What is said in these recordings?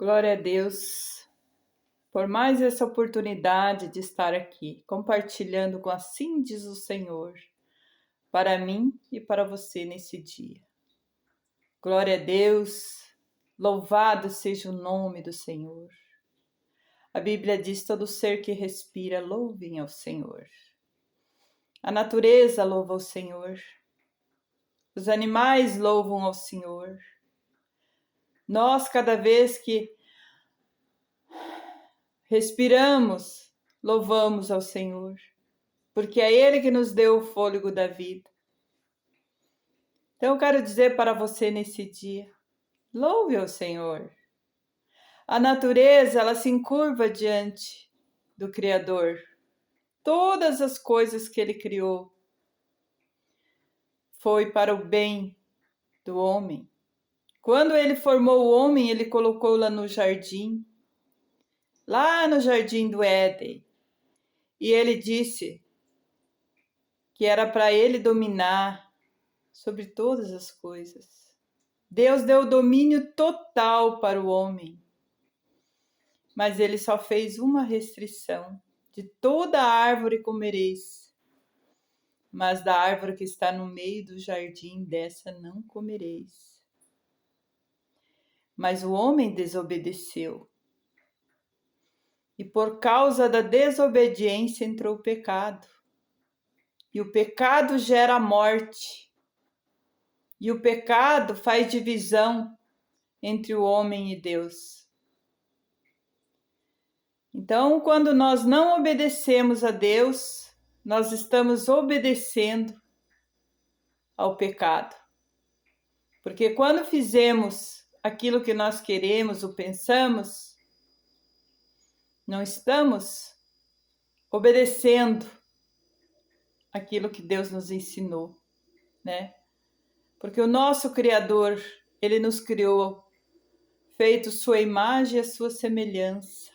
Glória a Deus por mais essa oportunidade de estar aqui, compartilhando com assim diz o Senhor, para mim e para você nesse dia. Glória a Deus, louvado seja o nome do Senhor. A Bíblia diz: todo ser que respira, louvem ao Senhor. A natureza louva ao Senhor. Os animais louvam ao Senhor. Nós, cada vez que respiramos, louvamos ao Senhor, porque é Ele que nos deu o fôlego da vida. Então eu quero dizer para você nesse dia, louve ao Senhor. A natureza, ela se encurva diante do Criador. Todas as coisas que Ele criou foi para o bem do homem. Quando Ele formou o homem, Ele colocou lá no jardim do Éden. E Ele disse que era para Ele dominar sobre todas as coisas. Deus deu domínio total para o homem. Mas Ele só fez uma restrição: de toda árvore comereis, mas da árvore que está no meio do jardim, dessa não comereis. Mas o homem desobedeceu. E por causa da desobediência entrou o pecado. E o pecado gera a morte. E o pecado faz divisão entre o homem e Deus. Então, quando nós não obedecemos a Deus, nós estamos obedecendo ao pecado. Porque quando fizemos aquilo que nós queremos ou pensamos, não estamos obedecendo aquilo que Deus nos ensinou, né? Porque o nosso Criador, Ele nos criou, feito sua imagem e a sua semelhança.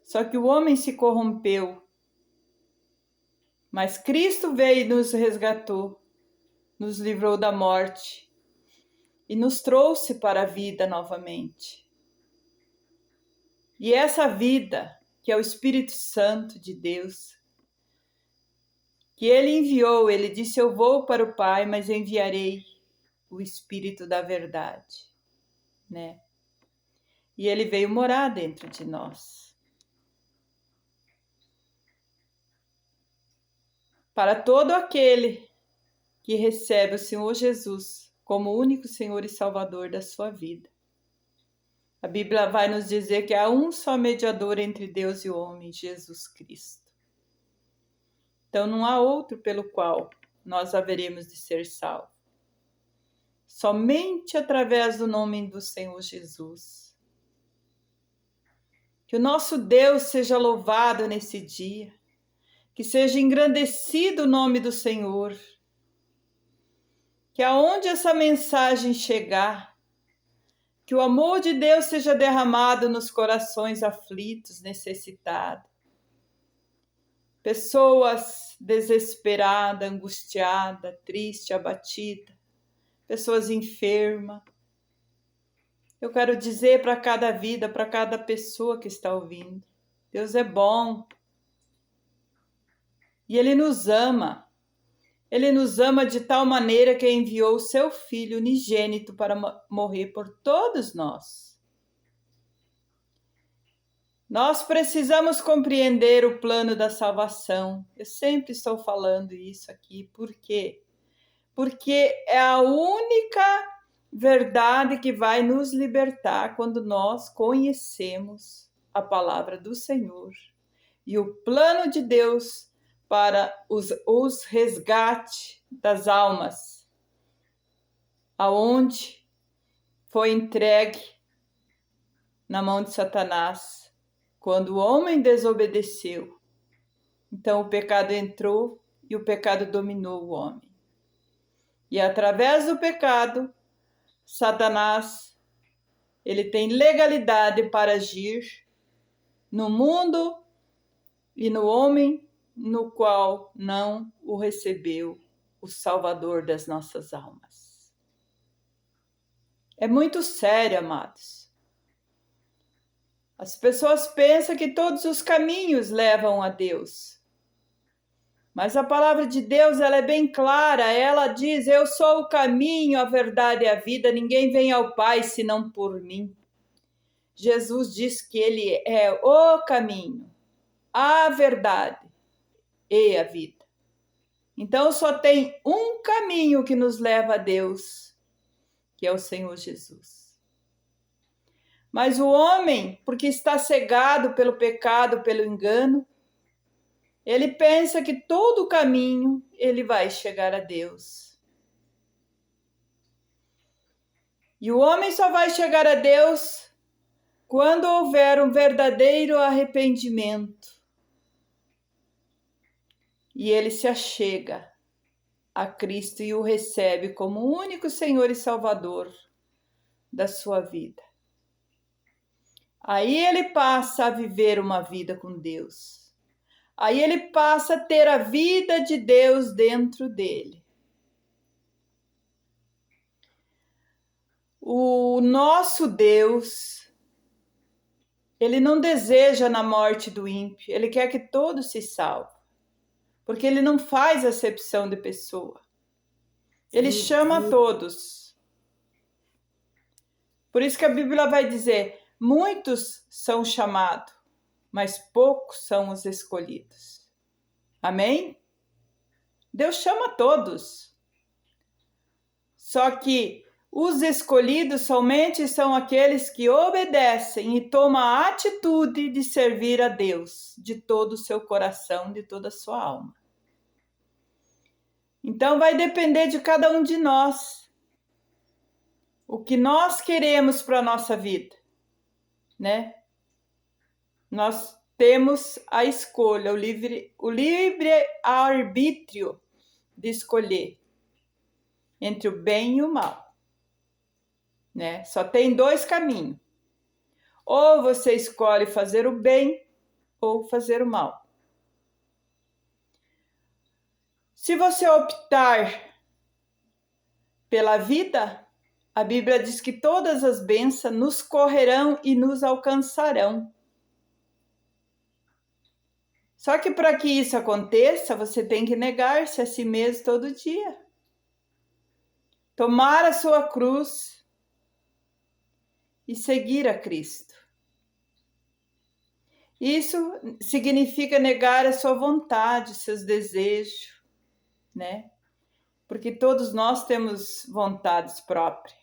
Só que o homem se corrompeu, mas Cristo veio e nos resgatou, nos livrou da morte e nos trouxe para a vida novamente. E essa vida, que é o Espírito Santo de Deus, que Ele enviou, Ele disse: eu vou para o Pai, mas enviarei o Espírito da verdade, né? E Ele veio morar dentro de nós. Para todo aquele que recebe o Senhor Jesus como único Senhor e Salvador da sua vida. A Bíblia vai nos dizer que há um só mediador entre Deus e o homem, Jesus Cristo. Então não há outro pelo qual nós haveremos de ser salvos. Somente através do nome do Senhor Jesus. Que o nosso Deus seja louvado nesse dia. Que seja engrandecido o nome do Senhor. Que aonde essa mensagem chegar, que o amor de Deus seja derramado nos corações aflitos, necessitados. Pessoas desesperadas, angustiadas, tristes, abatidas. Pessoas enfermas. Eu quero dizer para cada vida, para cada pessoa que está ouvindo: Deus é bom. E Ele nos ama. Ele nos ama de tal maneira que enviou o seu Filho unigênito para morrer por todos nós. Nós precisamos compreender o plano da salvação. Eu sempre estou falando isso aqui. Por quê? Porque é a única verdade que vai nos libertar quando nós conhecemos a palavra do Senhor e o plano de Deus para os resgate das almas, aonde foi entregue na mão de Satanás, quando o homem desobedeceu. Então o pecado entrou e o pecado dominou o homem. E através do pecado, Satanás, ele tem legalidade para agir no mundo e no homem no qual não o recebeu o Salvador das nossas almas. é muito sério, amados. As pessoas pensam que todos os caminhos levam a Deus. Mas a palavra de Deus, ela é bem clara. Ela diz: eu sou o caminho, a verdade e a vida. Ninguém vem ao Pai senão por mim. Jesus diz que ele é o caminho, a verdade e a vida. Então só tem um caminho que nos leva a Deus, que é o Senhor Jesus. Mas o homem, porque está cegado pelo pecado, pelo engano, ele pensa que todo o caminho ele vai chegar a Deus. E o homem só vai chegar a Deus quando houver um verdadeiro arrependimento. E ele se achega a Cristo e o recebe como o único Senhor e Salvador da sua vida. Aí ele passa a viver uma vida com Deus. Aí ele passa a ter a vida de Deus dentro dele. O nosso Deus, ele não deseja na morte do ímpio, ele quer que todos se salvem. Porque ele não faz acepção de pessoa. Ele chama a todos. Por isso que a Bíblia vai dizer: muitos são chamados, mas poucos são os escolhidos. Amém? Deus chama a todos. Só que os escolhidos somente são aqueles que obedecem e tomam a atitude de servir a Deus de todo o seu coração, de toda a sua alma. Então vai depender de cada um de nós. O que nós queremos para a nossa vida, né? Nós temos a escolha, o livre arbítrio de escolher entre o bem e o mal, né? Só tem dois caminhos. Ou você escolhe fazer o bem ou fazer o mal. Se você optar pela vida, a Bíblia diz que todas as bênçãos nos correrão e nos alcançarão. Só que para que isso aconteça, você tem que negar-se a si mesmo todo dia. Tomar a sua cruz e seguir a Cristo. Isso significa negar a sua vontade, seus desejos, né? Porque todos nós temos vontades próprias.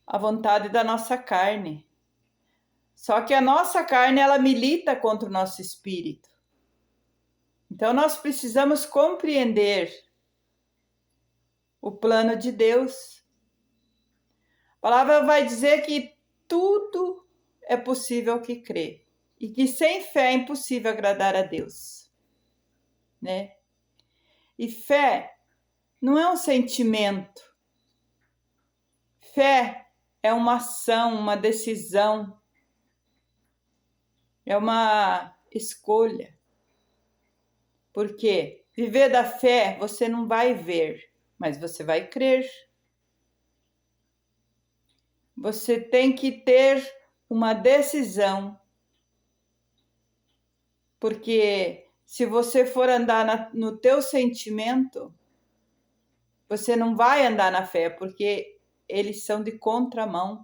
A vontade da nossa carne. Só que a nossa carne, ela milita contra o nosso espírito. Então nós precisamos compreender o plano de Deus. A palavra vai dizer que tudo é possível que crê. E que sem fé é impossível agradar a Deus. Né? E fé não é um sentimento. Fé é uma ação, uma decisão. É uma escolha. Porque viver da fé você não vai ver, mas você vai crer. Você tem que ter uma decisão. Porque se você for andar no teu sentimento, você não vai andar na fé, porque eles são de contramão.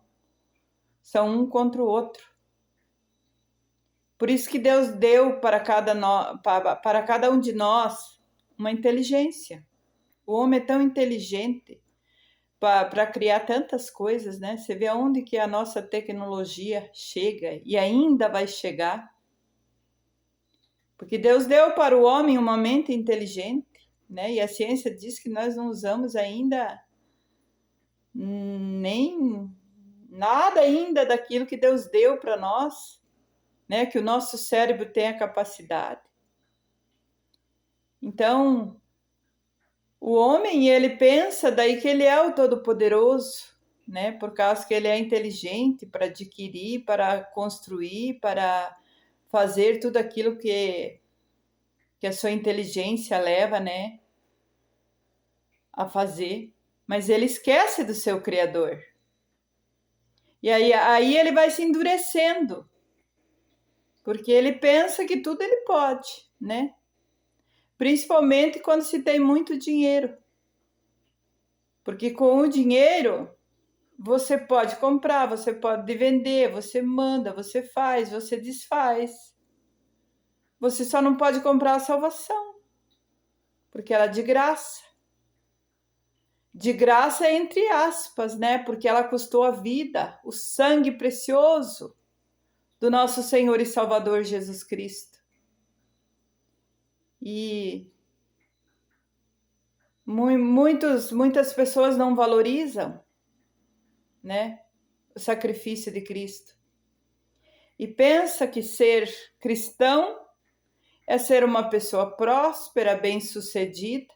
São um contra o outro. Por isso que Deus deu para cada um de nós uma inteligência. O homem é tão inteligente para criar tantas coisas, né? Você vê aonde que a nossa tecnologia chega e ainda vai chegar. Porque Deus deu para o homem uma mente inteligente, né? E a ciência diz que nós não usamos ainda nem nada ainda daquilo que Deus deu para nós, né? Que o nosso cérebro tem a capacidade. Então, o homem, ele pensa daí que ele é o Todo-Poderoso, né? Por causa que ele é inteligente para adquirir, para construir, para fazer tudo aquilo que a sua inteligência leva, né? A fazer. mas ele esquece do seu Criador. E aí ele vai se endurecendo, porque ele pensa que tudo ele pode, né? Principalmente quando se tem muito dinheiro. Porque com o dinheiro você pode comprar, você pode vender, você manda, você faz, você desfaz. Você só não pode comprar a salvação, porque ela é de graça. De graça entre aspas, né? Porque ela custou a vida, o sangue precioso do nosso Senhor e Salvador Jesus Cristo. E muitas pessoas não valorizam, né, o sacrifício de Cristo. E pensa que ser cristão é ser uma pessoa próspera, bem-sucedida,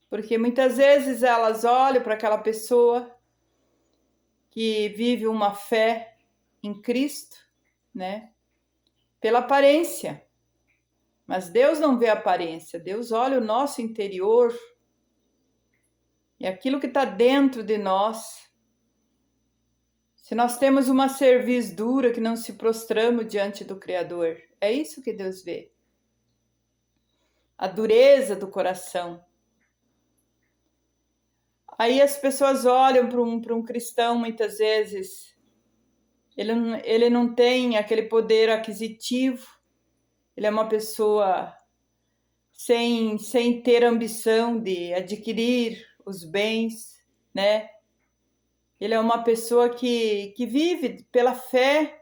porque muitas vezes elas olham para aquela pessoa que vive uma fé em Cristo, né, pela aparência. Mas Deus não vê a aparência, Deus olha o nosso interior e aquilo que está dentro de nós. Se nós temos uma cerviz dura que não se prostramos diante do Criador, é isso que Deus vê. A dureza do coração. Aí as pessoas olham para um cristão, muitas vezes, ele não tem aquele poder aquisitivo, ele é uma pessoa sem ter ambição de adquirir os bens, né? Ele é uma pessoa que vive pela fé,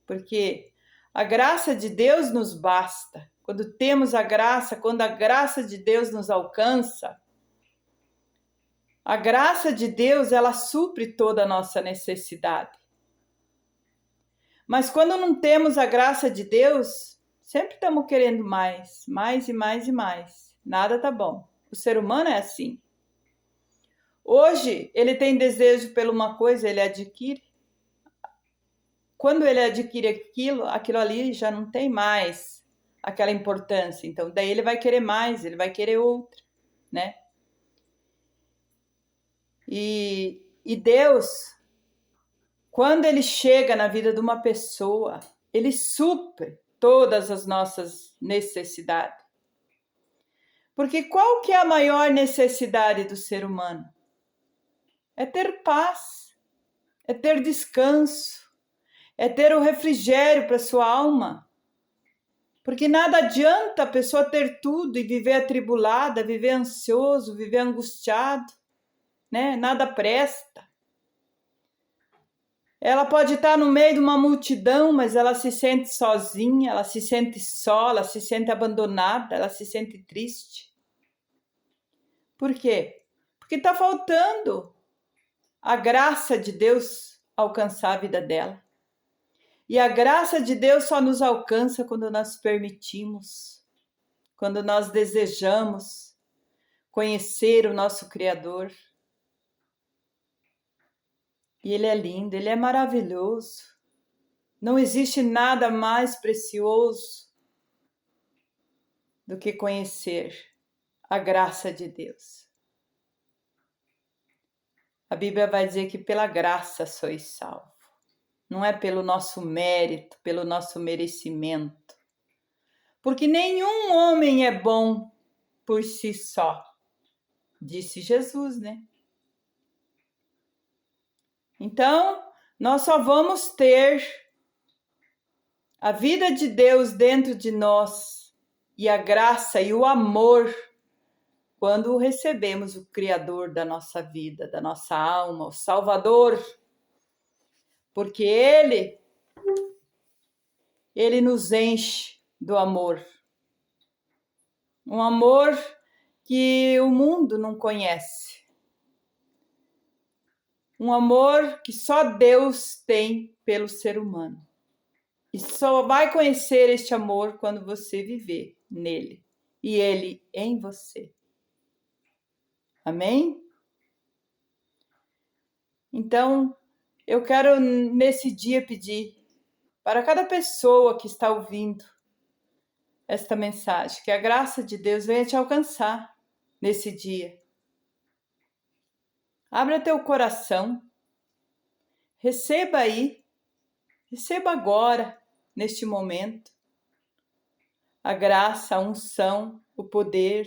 porque a graça de Deus nos basta. Quando temos a graça, quando a graça de Deus nos alcança, a graça de Deus, ela supre toda a nossa necessidade. Mas quando não temos a graça de Deus, sempre estamos querendo mais e mais e mais. Nada tá bom. O ser humano é assim. Hoje, ele tem desejo por uma coisa, ele adquire. Quando ele adquire aquilo ali já não tem mais aquela importância. Então, daí ele vai querer mais, ele vai querer outra, né? E Deus, quando ele chega na vida de uma pessoa, ele supre todas as nossas necessidades. Porque qual que é a maior necessidade do ser humano? É ter paz, é ter descanso, é ter o refrigério para sua alma. Porque nada adianta a pessoa ter tudo e viver atribulada, viver ansioso, viver angustiado, né? Nada presta. Ela pode estar no meio de uma multidão, mas ela se sente sozinha, ela se sente só, ela se sente abandonada, ela se sente triste. Por quê? Porque está faltando a graça de Deus alcançar a vida dela. E a graça de Deus só nos alcança quando nós permitimos, quando nós desejamos conhecer o nosso Criador. E Ele é lindo, Ele é maravilhoso. Não existe nada mais precioso do que conhecer a graça de Deus. A Bíblia vai dizer que pela graça sois salvos. Não é pelo nosso mérito, pelo nosso merecimento. Porque nenhum homem é bom por si só, disse Jesus, né? Então, nós só vamos ter a vida de Deus dentro de nós e a graça e o amor quando recebemos o Criador da nossa vida, da nossa alma, o Salvador. Porque Ele nos enche do amor. Um amor que o mundo não conhece. Um amor que só Deus tem pelo ser humano. E só vai conhecer este amor quando você viver nele e ele em você. Amém? Então, eu quero nesse dia pedir para cada pessoa que está ouvindo esta mensagem, que a graça de Deus venha te alcançar nesse dia. Abra teu coração, receba aí, receba agora, neste momento, a graça, a unção, o poder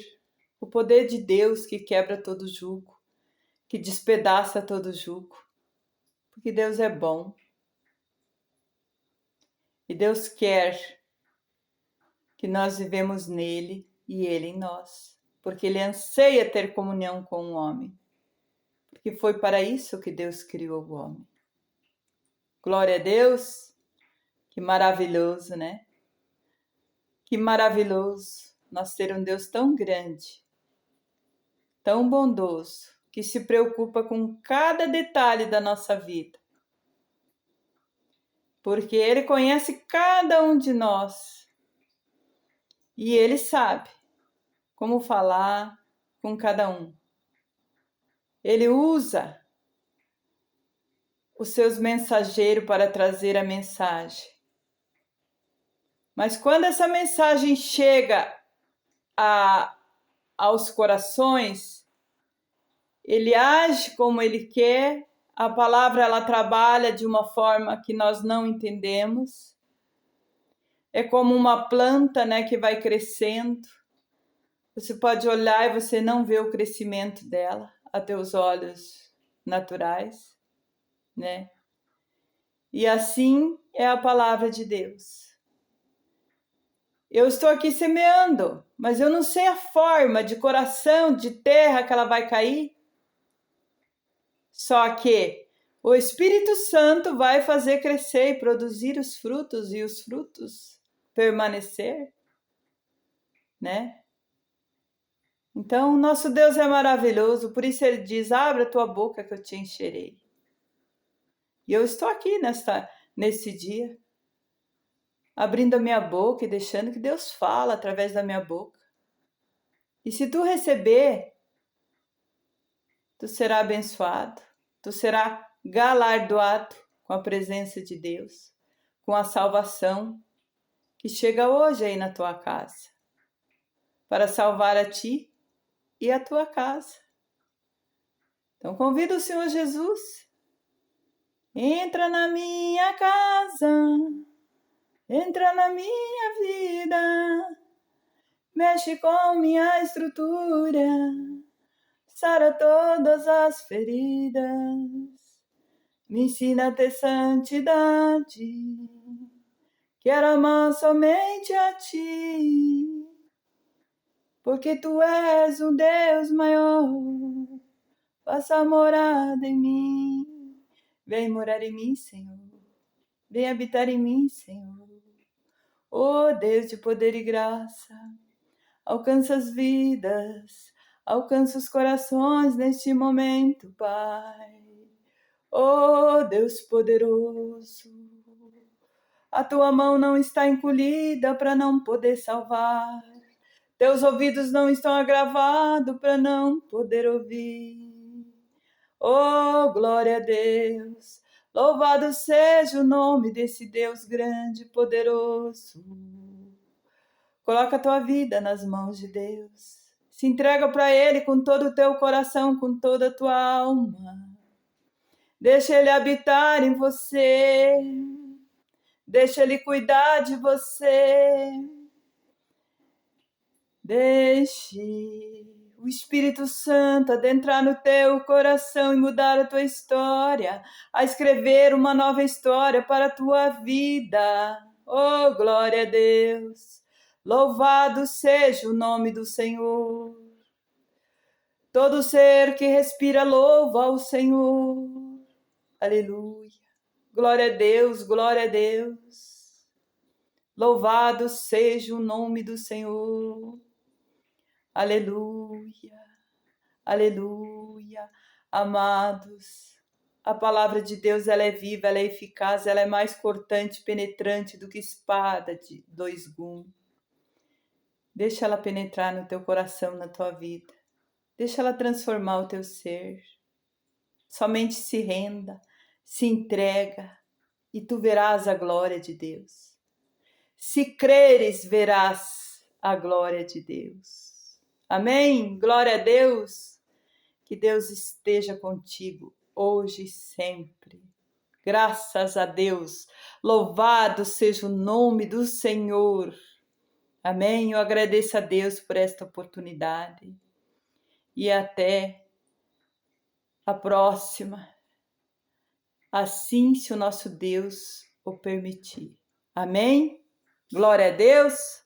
de Deus que quebra todo jugo, que despedaça todo jugo, porque Deus é bom e Deus quer que nós vivemos nele e ele em nós, porque ele anseia ter comunhão com o homem, porque foi para isso que Deus criou o homem. Glória a Deus, que maravilhoso, né? Que maravilhoso nós ter um Deus tão grande, tão bondoso, que se preocupa com cada detalhe da nossa vida. Porque Ele conhece cada um de nós e Ele sabe como falar com cada um. Ele usa os seus mensageiros para trazer a mensagem. Mas quando essa mensagem chega aos corações, Ele age como Ele quer. A palavra ela trabalha de uma forma que nós não entendemos. É como uma planta, né, que vai crescendo. Você pode olhar e você não vê o crescimento dela a teus olhos naturais, né? E assim é a palavra de Deus. Eu estou aqui semeando, mas eu não sei a forma de coração, de terra que ela vai cair. Só que o Espírito Santo vai fazer crescer e produzir os frutos, e os frutos permanecer, né? Então, nosso Deus é maravilhoso, por isso Ele diz, abre a tua boca que eu te encherei. E eu estou aqui nesse dia, abrindo a minha boca e deixando que Deus fala através da minha boca. E se tu receber, tu será abençoado, tu será galardoado com a presença de Deus, com a salvação que chega hoje aí na tua casa, para salvar a ti e a tua casa. Então convido o Senhor Jesus, entra na minha casa, entra na minha vida, mexe com minha estrutura, sara todas as feridas, me ensina a ter santidade, quero amar somente a ti, porque tu és o Deus maior, faça morada em mim, vem morar em mim, Senhor, vem habitar em mim, Senhor. Oh Deus de poder e graça, alcança as vidas, alcança os corações neste momento, Pai. Oh Deus poderoso, a tua mão não está encolhida para não poder salvar, teus ouvidos não estão agravados para não poder ouvir. Oh, glória a Deus, louvado seja o nome desse Deus grande e poderoso. Coloca a tua vida nas mãos de Deus. Se entrega para Ele com todo o teu coração, com toda a tua alma. Deixa Ele habitar em você. Deixa Ele cuidar de você. Deixe o Espírito Santo adentrar no teu coração e mudar a tua história, a escrever uma nova história para a tua vida. Oh, glória a Deus! Louvado seja o nome do Senhor. Todo ser que respira louva ao Senhor. Aleluia. Glória a Deus, glória a Deus. Louvado seja o nome do Senhor. Aleluia, aleluia. Amados, a palavra de Deus ela é viva, ela é eficaz, ela é mais cortante, penetrante do que espada de dois gumes. Deixa ela penetrar no teu coração, na tua vida. Deixa ela transformar o teu ser. Somente se renda, se entrega e tu verás a glória de Deus. Se creres, verás a glória de Deus. Amém? Glória a Deus. Que Deus esteja contigo hoje e sempre. Graças a Deus. Louvado seja o nome do Senhor. Amém. Eu agradeço a Deus por esta oportunidade. E até a próxima. Assim, se o nosso Deus o permitir. Amém? Glória a Deus.